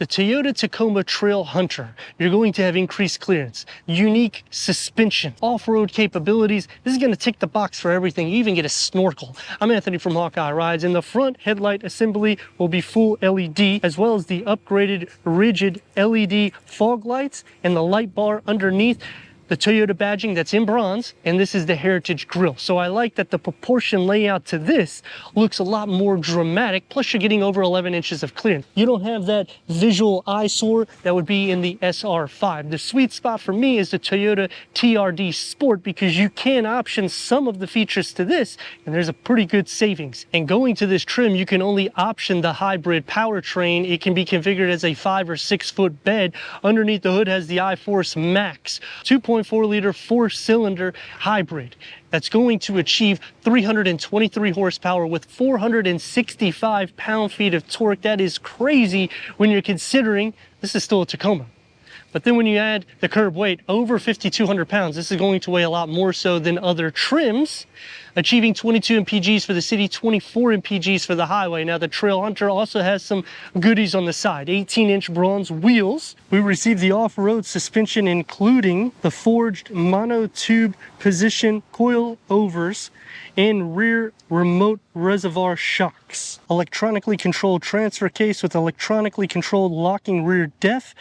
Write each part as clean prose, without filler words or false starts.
The Toyota Tacoma TrailHunter, you're going to have increased clearance, unique suspension, off-road capabilities. This is going to tick the box for everything. You even get a snorkel. I'm Anthony from Hawkeye Rides, and the front headlight assembly will be full LED, as well as the upgraded rigid LED fog lights and the light bar underneath. The Toyota badging that's in bronze, and this is the Heritage grille. So I like that the proportion layout to this looks a lot more dramatic, plus you're getting over 11 inches of clearance. You don't have that visual eyesore that would be in the SR5. The sweet spot for me is the Toyota TRD Sport, because you can option some of the features to this, and there's a pretty good savings. And going to this trim, you can only option the hybrid powertrain. It can be configured as a 5 or 6 foot bed. Underneath the hood has the iForce Max, 2.4 liter 4-cylinder hybrid that's going to achieve 323 horsepower with 465 pound-feet of torque. That is crazy when you're considering this is still a Tacoma. But then when you add the curb weight over 5,200 pounds, this is going to weigh a lot more so than other trims, achieving 22 mpgs for the city, 24 mpgs for the highway. Now the TrailHunter also has some goodies on the side. 18-inch bronze wheels. We received the off-road suspension, including the forged monotube position coil overs and rear remote reservoir shocks. Electronically controlled transfer case with electronically controlled locking rear def.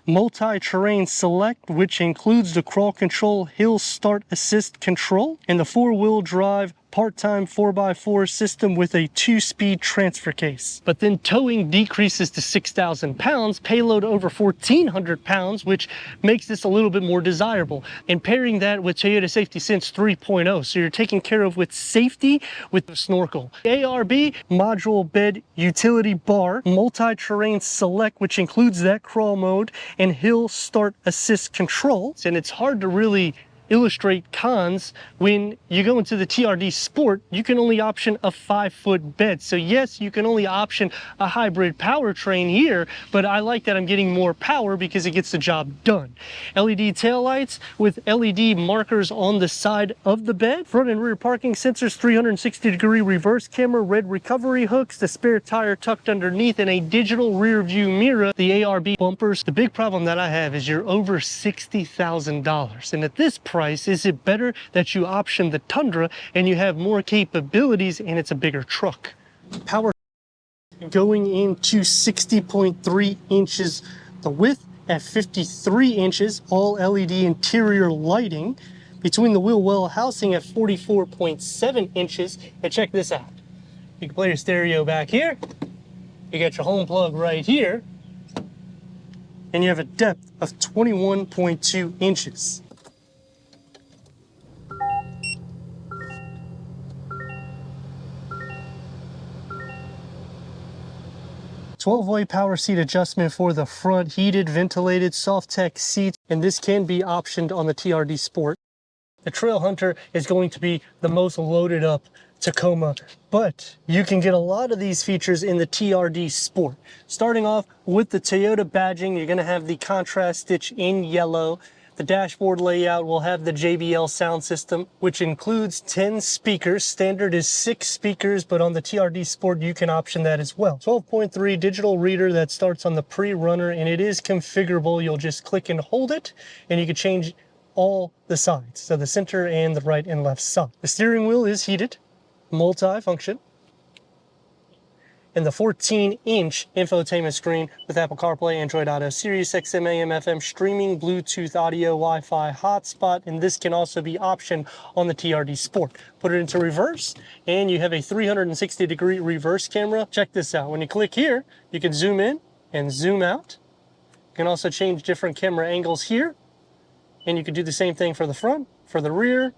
Multi-terrain select, which includes the crawl control, hill start assist control, and the 4-wheel drive part-time 4x4 system with a 2-speed transfer case. But then towing decreases to 6,000 pounds, payload over 1,400 pounds, which makes this a little bit more desirable. And pairing that with Toyota Safety Sense 3.0, so you're taken care of with safety with the snorkel. ARB, module bed utility bar, multi-terrain select, which includes that crawl mode, and hill start assist control. And it's hard to really illustrate cons when you go into the TRD Sport. You can only option a 5-foot bed. So yes, you can only option a hybrid powertrain here, but I like that I'm getting more power because it gets the job done. LED taillights with LED markers on the side of the bed, front and rear parking sensors, 360-degree reverse camera, red recovery hooks, the spare tire tucked underneath, and a digital rear view mirror, the ARB bumpers. The big problem that I have is you're over $60,000, and at this price, is it better that you option the Tundra and you have more capabilities and it's a bigger truck? Power going into 60.3 inches the width at 53 inches, all LED interior lighting, between the wheel well housing at 44.7 inches. And check this out, you can play your stereo back here, you got your home plug right here, and you have a depth of 21.2 inches. 12-way power seat adjustment for the front, heated, ventilated, soft-tec seats, and this can be optioned on the TRD Sport. The TrailHunter is going to be the most loaded up Tacoma, but you can get a lot of these features in the TRD Sport. Starting off with the Toyota badging, you're going to have the contrast stitch in yellow. The dashboard layout will have the JBL sound system, which includes 10 speakers. Standard is 6 speakers, but on the TRD Sport, you can option that as well. 12.3 digital reader that starts on the pre-runner, and it is configurable. You'll just click and hold it, and you can change all the sides, so the center and the right and left side. The steering wheel is heated, multi-function, and the 14-inch infotainment screen with Apple CarPlay, Android Auto, Sirius XM, AM, FM, streaming, Bluetooth, audio, Wi-Fi, hotspot, and this can also be optioned on the TRD Sport. Put it into reverse, and you have a 360-degree reverse camera. Check this out. When you click here, you can zoom in and zoom out. You can also change different camera angles here, and you can do the same thing for the front, for the rear.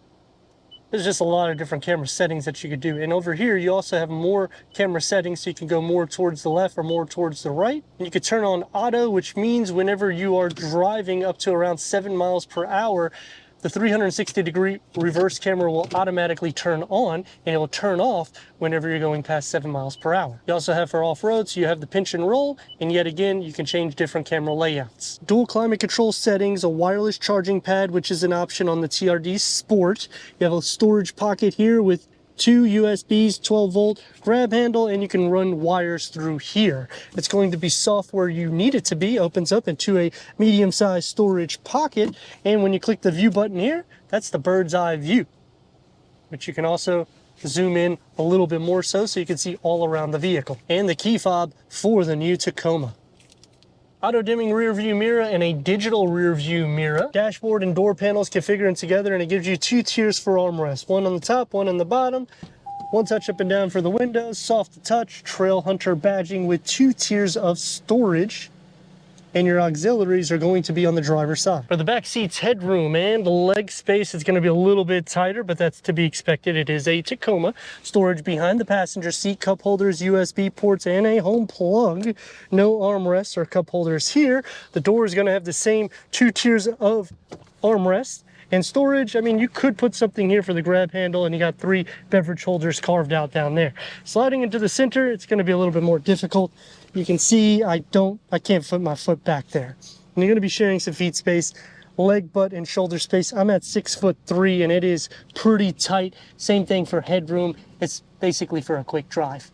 There's just a lot of different camera settings that you could do. And over here, you also have more camera settings, so you can go more towards the left or more towards the right. And you could turn on auto, which means whenever you are driving up to around 7 miles per hour, the 360-degree reverse camera will automatically turn on, and it will turn off whenever you're going past 7 miles per hour. You also have for off-road, so you have the pinch and roll, and yet again, you can change different camera layouts. Dual climate control settings, a wireless charging pad, which is an option on the TRD Sport. You have a storage pocket here with two USBs, 12 volt grab handle, and you can run wires through here. It's going to be soft where you need it to be, opens up into a medium-sized storage pocket, and when you click the view button here, that's the bird's eye view, but you can also zoom in a little bit more so you can see all around the vehicle. And the key fob for the new Tacoma. Auto dimming rear view mirror and a digital rear view mirror. Dashboard and door panels configuring together, and it gives you two tiers for armrest. One on the top, one on the bottom. One touch up and down for the windows, soft to touch, TrailHunter badging with two tiers of storage. And your auxiliaries are going to be on the driver's side. For the back seat's headroom and leg space, it's going to be a little bit tighter, but that's to be expected. It is a Tacoma. Storage behind the passenger seat, cup holders, USB ports, and a home plug. No armrests or cup holders here. The door is going to have the same two tiers of armrests. And storage, I mean, you could put something here for the grab handle, and you got three beverage holders carved out down there. Sliding into the center, it's going to be a little bit more difficult. You can see I can't put my foot back there. And you're going to be sharing some feet space, leg, butt, and shoulder space. I'm at 6'3", and it is pretty tight. Same thing for headroom. It's basically for a quick drive.